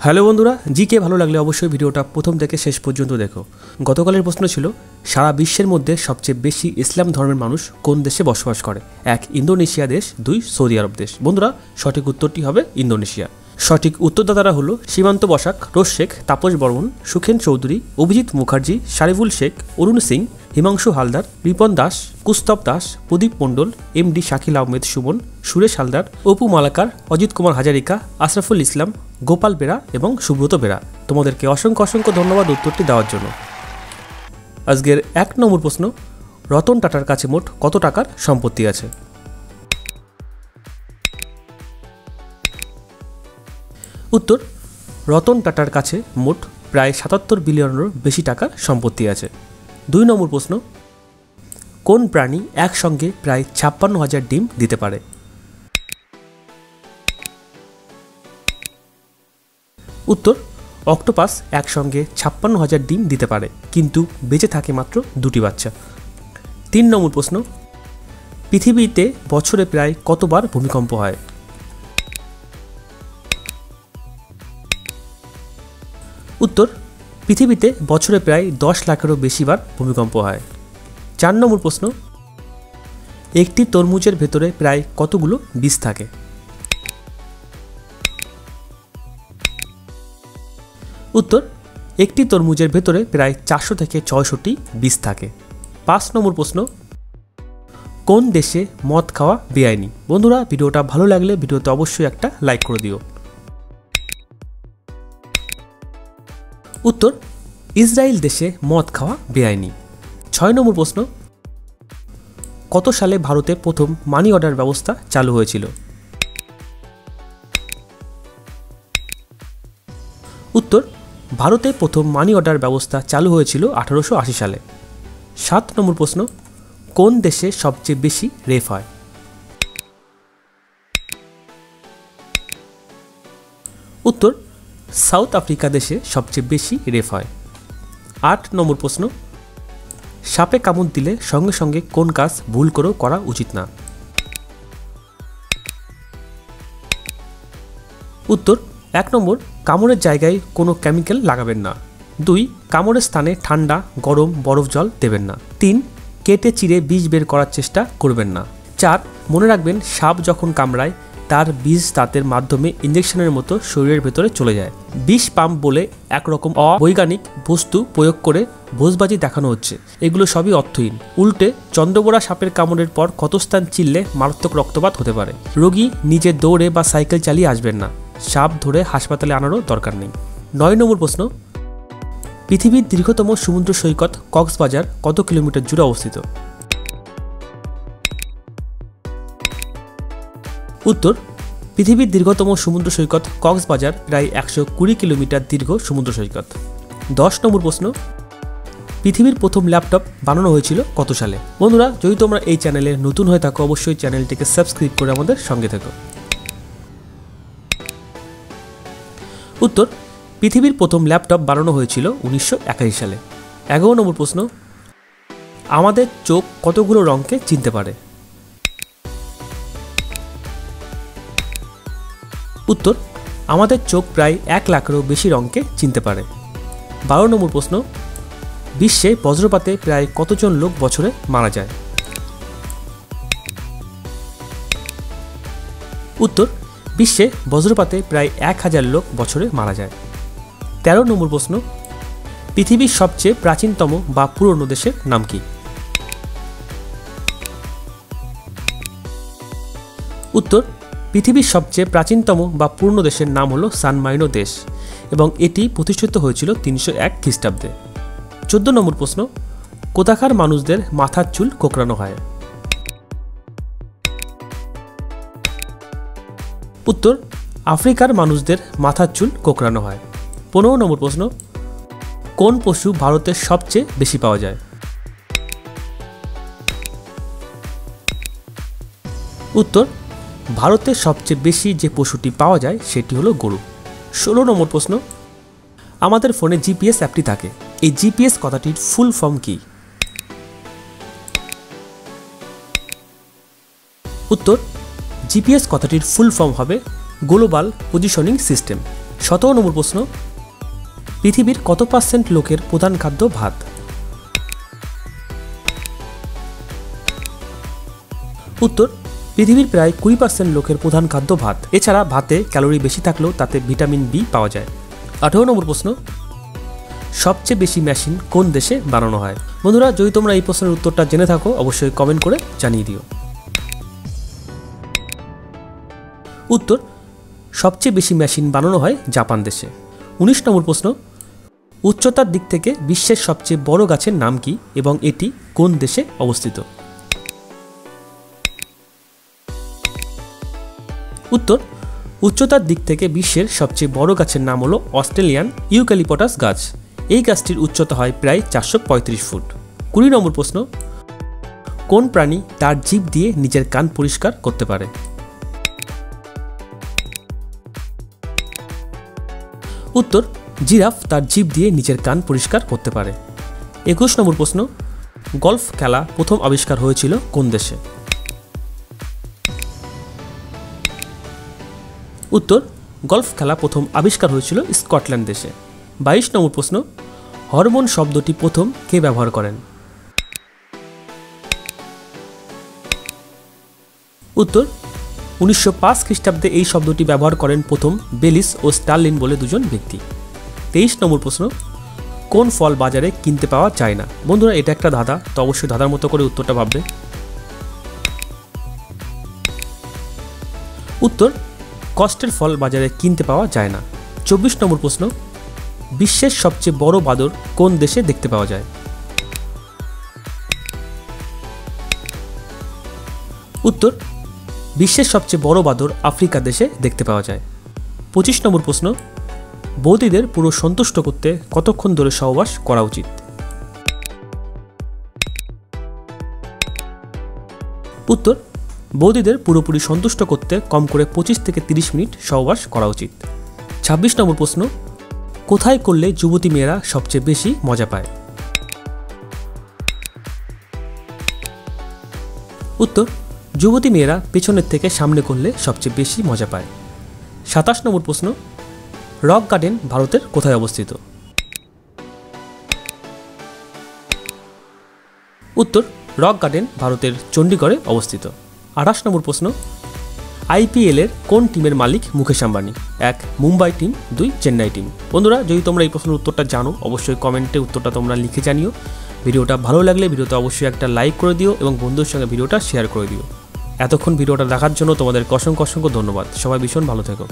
Hello বন্ধুরা, GK ভালো লাগলে অবশ্যই ভিডিওটা প্রথম থেকে শেষ পর্যন্ত দেখো। গতকালের প্রশ্ন ছিল সারা বিশ্বের মধ্যে সবচেয়ে বেশি ইসলাম ধর্মের মানুষ কোন দেশে বসবাস করে? 1 ইন্দোনেশিয়া দেশ, 2 সৌদি আরব দেশ। বন্ধুরা, সঠিক উত্তরটি হবে ইন্দোনেশিয়া। সঠিক উত্তরদাতারা হলো সীমান্ত বসাক, রোজ শেখ, তাপস বর্মন, সুখেন চৌধুরী, অভিজিৎ মুখার্জি, শারিফুল শেখ, অরুণ সিং, হিমাংশু হালদার, রিপন দাস, কুস্তব দাস, প্রদীপ মণ্ডল, এমডি শাকিল আহমেদ সুমন, সুরেশ হালদার, অপু মালাকার, অজিত কুমার হাজারিকা, আশরাফুল ইসলাম, গোপাল বেরা এবং সুব্রত বেরা। তোমাদেরকে অসংখ্য অসংখ্য ধন্যবাদ উত্তরটি দেওয়ার জন্য। আজকের 1 নম্বর প্রশ্ন, রতন টাটার কাছে মোট কত টাকার সম্পত্তি আছে? উত্তর, রতন টাটার কাছে মোট প্রায় 77 বিলিয়নেরও বেশি টাকার সম্পত্তি আছে। 2 নম্বর প্রশ্ন, কোন প্রাণী একসঙ্গে প্রায় 56,000 ডিম দিতে পারে? উত্তর, অক্টোপাস একসঙ্গে 56,000 ডিম দিতে পারে, কিন্তু বেঁচে থাকে মাত্র 2টি বাচ্চা। 3 নম্বর প্রশ্ন, পৃথিবীতে বছরে প্রায় কতবার ভূমিকম্প হয়? উত্তর, পৃথিবীতে বছরে প্রায় 10 লাখেরও বেশিবার ভূমিকম্প হয়। 4 নম্বর প্রশ্ন, একটি তরমুজের ভেতরে প্রায় কতগুলো বীজ থাকে? উত্তর, একটি তরমুজের ভেতরে প্রায় 400 থেকে 600টি বীজ থাকে। 5 নম্বর প্রশ্ন, কোন দেশে মদ খাওয়া বেআইনি? বন্ধুরা, ভিডিওটা ভালো লাগলে ভিডিওতে অবশ্যই একটা লাইক করে দিও। উত্তর, ইসরায়েল দেশে মদ খাওয়া বেআইনি। 6 নম্বর প্রশ্ন, কত সালে ভারতে প্রথম মানি অর্ডার ব্যবস্থা চালু হয়েছিল? উত্তর, ভারতে প্রথম মানি অর্ডার ব্যবস্থা চালু হয়েছিল 1880 সালে। 7 নম্বর প্রশ্ন, কোন দেশে সবচেয়ে বেশি রেপ হয়? উত্তর, সাউথ আফ্রিকা দেশে সবচেয়ে বেশি রেপ হয়। 8 নম্বর প্রশ্ন, সাপে কামড় দিলে সঙ্গে সঙ্গে কোন কাজ ভুল করেও করা উচিত না? উত্তর, 1 নম্বর, কামড়ের জায়গায় কোনো কেমিক্যাল লাগাবেন না। 2, কামড়ের স্থানে ঠান্ডা, গরম, বরফ জল দেবেন না। 3, কেটে চিরে বিষ বের করার চেষ্টা করবেন না। 4, মনে রাখবেন সাপ যখন কামড়ায় তার বিষ দাঁতের মাধ্যমে ইঞ্জেকশনের মতো শরীরের ভেতরে চলে যায়। বিষ পাম্প বলে একরকম অবৈজ্ঞানিক বস্তু প্রয়োগ করে ভোজবাজি দেখানো হচ্ছে, এগুলো সবই অর্থহীন। উল্টে চন্দ্রবোরা সাপের কামড়ের পর ক্ষতস্থান চিরলে মারাত্মক রক্তপাত হতে পারে। রোগী নিজে দৌড়ে বা সাইকেল চালিয়ে আসবেন না, সাপ ধরে হাসপাতালে আনারও দরকার নেই। 9 নম্বর প্রশ্ন, পৃথিবীর দীর্ঘতম সমুদ্র সৈকত কক্সবাজার কত কিলোমিটার জুড়ে অবস্থিত? উত্তর, পৃথিবীর দীর্ঘতম সমুদ্র সৈকত কক্সবাজার প্রায় 120 কিলোমিটার দীর্ঘ সমুদ্র সৈকত। 10 নম্বর প্রশ্ন, পৃথিবীর প্রথম ল্যাপটপ বানানো হয়েছিল কত সালে? বন্ধুরা, যদি তোমরা এই চ্যানেলে নতুন হয়ে থাকো অবশ্যই চ্যানেলটিকে সাবস্ক্রাইব করে আমাদের সঙ্গে থেকো। উত্তর, পৃথিবীর প্রথম ল্যাপটপ বানানো হয়েছিল 1981 সালে। 11 নম্বর প্রশ্ন, আমাদের চোখ কতগুলো রঙকে চিনতে পারে? উত্তর, আমাদের চোখ প্রায় 1 লাখেরও বেশি রঙকে চিনতে পারে। 12 নম্বর প্রশ্ন, বিশ্বে বজ্রপাতে প্রায় কতজন লোক বছরে মারা যায়? উত্তর, বিশ্বে বজ্রপাতে প্রায় 1000 লোক বছরে মারা যায়। 13 নম্বর প্রশ্ন, পৃথিবীর সবচেয়ে প্রাচীনতম বা পুরনো দেশের নাম কি? উত্তর, পৃথিবীর সবচেয়ে প্রাচীনতম বা পুরনো দেশের নাম হলো সান মারিনো দেশ এবং এটি প্রতিষ্ঠিত হয়েছিল 301 খ্রিস্টাব্দে। 14 নম্বর প্রশ্ন, কোথাকার মানুষদের মাথার চুল কোঁকড়ানো হয়? উত্তর, আফ্রিকার মানুষদের মাথার চুল কোঁকড়ানো হয়। 15 নম্বর প্রশ্ন, কোন পশু ভারতের সবচেয়ে বেশি পাওয়া যায়? উত্তর, ভারতের সবচেয়ে বেশি যে পশুটি পাওয়া যায় সেটি হলো গরু। 16 নম্বর প্রশ্ন, আমাদের ফোনে জিপিএস অ্যাপটি থাকে, এই জিপিএস কথাটির ফুল ফর্ম কি? উত্তর, জিপিএস কথাটির ফুল ফর্ম হবে গ্লোবাল পজিশনিং সিস্টেম। 17 নম্বর প্রশ্ন, পৃথিবীর কত পার্সেন্ট লোকের প্রধান খাদ্য ভাত? উত্তর, পৃথিবীর প্রায় 20% লোকের প্রধান খাদ্য ভাত। এছাড়া ভাতে ক্যালোরি বেশি থাকলেও তাতে ভিটামিন বি পাওয়া যায়। 18 নম্বর প্রশ্ন, সবচেয়ে বেশি মেশিন কোন দেশে বানানো হয়? বন্ধুরা, যদি তোমরা এই প্রশ্নের উত্তরটা জেনে থাকো অবশ্যই কমেন্ট করে জানিয়ে দিও। উত্তর, সবচেয়ে বেশি মেশিন বানানো হয় জাপান দেশে। 19 নম্বর প্রশ্ন, উচ্চতার দিক থেকে বিশ্বের সবচেয়ে বড় গাছের নাম কি এবং এটি কোন দেশে অবস্থিত? উত্তর, উচ্চতার দিক থেকে বিশ্বের সবচেয়ে বড় গাছের নাম হলো অস্ট্রেলিয়ান ইউক্যালিপটাস গাছ। এই গাছটির উচ্চতা হয় প্রায় 435 ফুট। 20 নম্বর প্রশ্ন, কোন প্রাণী তার জিভ দিয়ে নিজের কান পরিষ্কার করতে পারে? উত্তর, জিরাফ তার জিভ দিয়ে নিজের কান পরিষ্কার করতে পারে। 21 নম্বর প্রশ্ন, গলফ খেলা প্রথম আবিষ্কার হয়েছিল কোন দেশে? উত্তর, গলফ খেলা প্রথম আবিষ্কার হয়েছিল স্কটল্যান্ড দেশে। 22 নম্বর প্রশ্ন, হরমোন শব্দটি প্রথম কে ব্যবহার করেন? উত্তর, 1905 খ্রিস্টাব্দে এই শব্দটি ব্যবহার করেন প্রথম বেলিস ও স্টার্লিন বলে দুজন ব্যক্তি। 23 নম্বর প্রশ্ন, কোন ফল বাজারে কিনতে পাওয়া যায় না? বন্ধুরা, এটা একটা ধাঁধা, তো অবশ্যই ধাঁধার মতো করে উত্তরটা ভাববে। উত্তর, কষ্টের ফল বাজারে কিনতে পাওয়া যায় না। 24 নম্বর প্রশ্ন, বিশ্বের সবচেয়ে বড় বাদর কোন দেশে দেখতে পাওয়া যায়? উত্তর, বিশ্বের সবচেয়ে বড় বাদর আফ্রিকা দেশে দেখতে পাওয়া যায়। 25 নম্বর প্রশ্ন, বৌদিদের পুরো সন্তুষ্ট করতে কতক্ষণ ধরে সহবাস করা উচিত? উত্তর, বৌদিদের পুরোপুরি সন্তুষ্ট করতে কম করে 25 থেকে 30 মিনিট সহবাস করা উচিত। 26 নম্বর প্রশ্ন, কোথায় করলে যুবতী মেয়েরা সবচেয়ে বেশি মজা পায়? উত্তর, যুবতী মেয়েরা পেছনের থেকে সামনে করলে সবচেয়ে বেশি মজা পায়। 27 নম্বর প্রশ্ন, রক গার্ডেন ভারতের কোথায় অবস্থিত? উত্তর, রক গার্ডেন ভারতের চণ্ডীগড়ে অবস্থিত। 28 নম্বর প্রশ্ন, আইপিএলের কোন টিমের মালিক মুকেশ আম্বানি? 1 Mumbai team, 2 Chennai team. বন্ধুরা, যদি তোমরা এই প্রশ্নের উত্তরটা জানো অবশ্যই কমেন্টে উত্তরটা তোমরা লিখে জানিও। ভিডিওটা ভালো লাগলে ভিডিওতে অবশ্যই একটা লাইক করে দিও এবং বন্ধুদের সঙ্গে ভিডিওটা শেয়ার করে দিও। এতক্ষণ ভিডিওটা দেখার জন্য তোমাদের অসংখ্য ধন্যবাদ। সবাই ভীষণ ভালো থেকো।